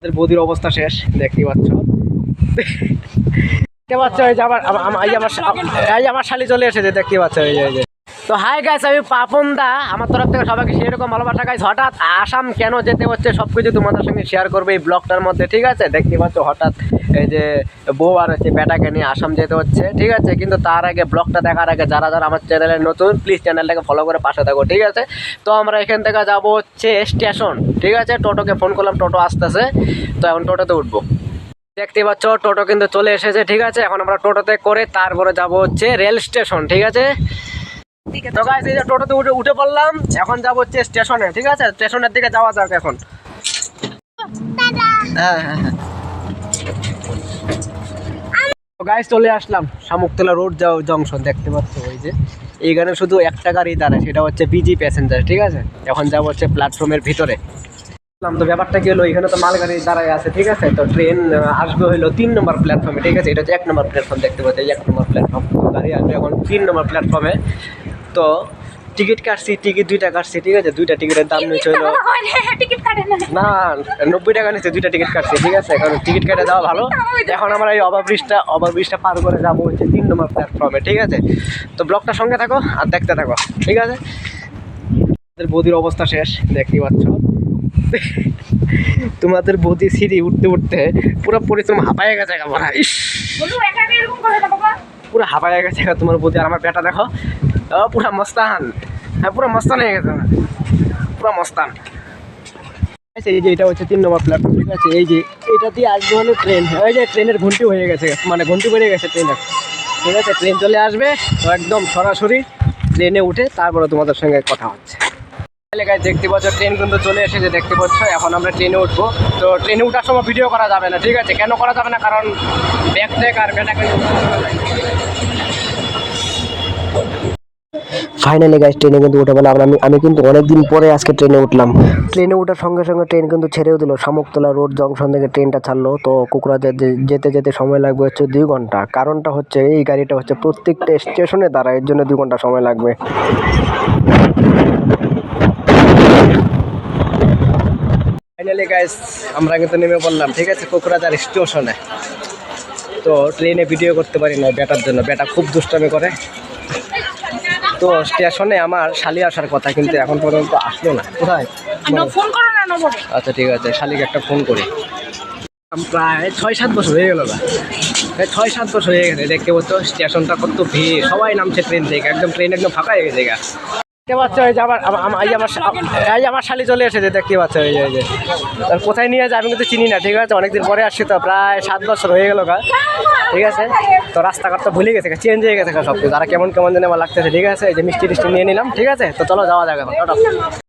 বৌদির অবস্থা শেষ দেখতে পাচ্ছ। দেখতে পাচ্ছ এই যে আমার শালি চলে এসেছে দেখতে পাচ্ছ এই যে। তো হাই গাইস, আমি পাপন দা আমার তরফ থেকে সবাইকে সেরকম ভালোবাসা গাইস। হঠাৎ আসাম কেন যেতে হচ্ছে সবকিছু তোমাদের সঙ্গে শেয়ার করবে এই ব্লগটার মধ্যে, ঠিক আছে। দেখতে পাচ্ছ হঠাৎ এই যে বউ আর হচ্ছে বেটাকে নিয়ে আসাম যেতে হচ্ছে, ঠিক আছে। কিন্তু তার আগে ব্লগটা দেখার আগে যারা যারা আমার চ্যানেলে নতুন প্লিজ চ্যানেলটাকে ফলো করে পাশে থাকো, ঠিক আছে। তো আমরা এখান থেকে যাব হচ্ছে স্টেশন, ঠিক আছে। টোটোকে ফোন করলাম, টোটো আসতেছে, তো এখন টোটোতে উঠবো। দেখতে পাচ্ছ টোটো কিন্তু চলে এসেছে, ঠিক আছে। এখন আমরা টোটোতে করে তারপরে যাব হচ্ছে রেল স্টেশন, ঠিক আছে। তো গাইস এই যে টোটোতে উঠে পড়লাম, এখন যাব হচ্ছে স্টেশনে, ঠিক আছে। স্টেশনের দিকে যাওয়া যাক এখন। হ্যাঁ হ্যাঁ হ্যাঁ, গাইস চলে আসলাম শামুকতলা রোড জংশন। দেখতে পাচ্ছ ওই যে এইখানে শুধু একটা গাড়ি দাঁড়ায়, সেটা হচ্ছে বিজি প্যাসেঞ্জার, ঠিক আছে। এখন যাব হচ্ছে প্ল্যাটফর্মের ভিতরে। তো ব্যাপারটা কি হলো, এখানে তো মালগাড়ি দাঁড়ায় আছে, ঠিক আছে। তো ট্রেন আসবে হলো 3 নম্বর প্ল্যাটফর্মে, ঠিক আছে। এটা হচ্ছে 1 নম্বর প্ল্যাটফর্ম, দেখতে পাচ্ছি 1 নম্বর প্ল্যাটফর্ম। গাড়ি আসবে এখন 3 নম্বর প্ল্যাটফর্মে। তো টিকিট কাটছি, টিকিট 2টা কাটছি, ঠিক আছে। 2টা টিকিটের দাম নিচ্ছে হলো না 90 টাকা নিচ্ছে, 2টা টিকিট কাটছি, ঠিক আছে। এখন টিকিট কেটে যাওয়া ভালো। এখন আমরা এই ওভারব্রিজটা পার করে যাবো হচ্ছে 3 নম্বর প্ল্যাটফর্মে, ঠিক আছে। তো ব্লগটার সঙ্গে থাকো আর দেখতে থাকো, ঠিক আছে। বৌদির অবস্থা শেষ দেখতে পাচ্ছ। তোমাদের বৌদি সিঁড়ি উঠতে উঠতে পুরো পরিশ্রম হাঁপায়ে গেছে, পুরো হাঁপায়ে গেছে তোমার বৌদি। আর আমার বেটা দেখো পুরা মস্তান, হ্যাঁ পুরো মস্তান হয়ে গেছে, পুরো মস্তান। এই যে এটা হচ্ছে 3 নম্বর প্ল্যাটফর্ম, ঠিক আছে। এই যে এটা দিয়ে আসবে হলো ট্রেন, এই যে ট্রেনের ঘন্টি হয়ে গেছে, মানে ঘন্টি বেড়ে গেছে ট্রেনের, ঠিক আছে। ট্রেন চলে আসবে, তো একদম সরাসরি ট্রেনে উঠে তারপরে তোমাদের সঙ্গে কথা হচ্ছে। গাইস দেখতে পাচ্ছ ট্রেন কিন্তু চলে এসেছে, দেখতে পাচ্ছ। এখন আমরা ট্রেনে উঠবো। তো ট্রেনে ওঠার সময় ভিডিও করা যাবে না, ঠিক আছে। কেন করা যাবে না, কারণ ব্যাগ ট্যাগ আর বেটাকে। ফাইনালি গাইস ট্রেনে কিন্তু উঠে বলে আমি কিন্তু অনেকদিন পরে আজকে ট্রেনে উঠলাম। ট্রেনে ওঠার সঙ্গে সঙ্গে ট্রেন কিন্তু ছেড়েও দিল। শামুকতলা রোড জংশন থেকে ট্রেনটা ছাড়লো। তো কোকরাঝার যেতে যেতে সময় লাগবে হচ্ছে 2 ঘন্টা। কারণটা হচ্ছে এই গাড়িটা হচ্ছে প্রত্যেকটা স্টেশনে দাঁড়ায়, এর জন্য 2 ঘন্টা সময় লাগবে। ফাইনালি গাইস আমরা কিন্তু নেমে পড়লাম, ঠিক আছে, কোকরাঝার স্টেশনে। তো ট্রেনে ভিডিও করতে পারি না বেটার জন্য, বেটা খুব দুষ্টামি করে। তো স্টেশনে আমার শালি আসার কথা, কিন্তু এখন পর্যন্ত আসলো না। কোথায়? আচ্ছা ঠিক আছে, শালিকে একটা ফোন করি। প্রায় 6-7 বছর হয়ে গেল, প্রায় 6-7 বছর হয়ে গেছে। দেখতে পাচ্ছ স্টেশনটা কত ভিড়, সবাই নামছে ট্রেন থেকে, একদম ট্রেন একদম ফাঁকা হয়ে গেছে। দেখতে পাচ্ছ এই যে আমার শালি চলে এসেছে, দেখতে পাচ্ছ এই যে। আর কোথায় নিয়ে যায় আমি কিন্তু চিনি না, ঠিক আছে। অনেকদিন পরে আসছি, তো প্রায় 7 বছর হয়ে গেল, ঠিক আছে। তো রাস্তাঘাট তো ভুলে গেছে, চেঞ্জ হয়ে গেছে সব কিছু। তারা কেমন কেমন যেন আমার লাগতেছে, ঠিক আছে। এই যে মিষ্টি টিষ্টি নিয়ে নিলাম, ঠিক আছে। তো চলো যাওয়া যাবে এখন।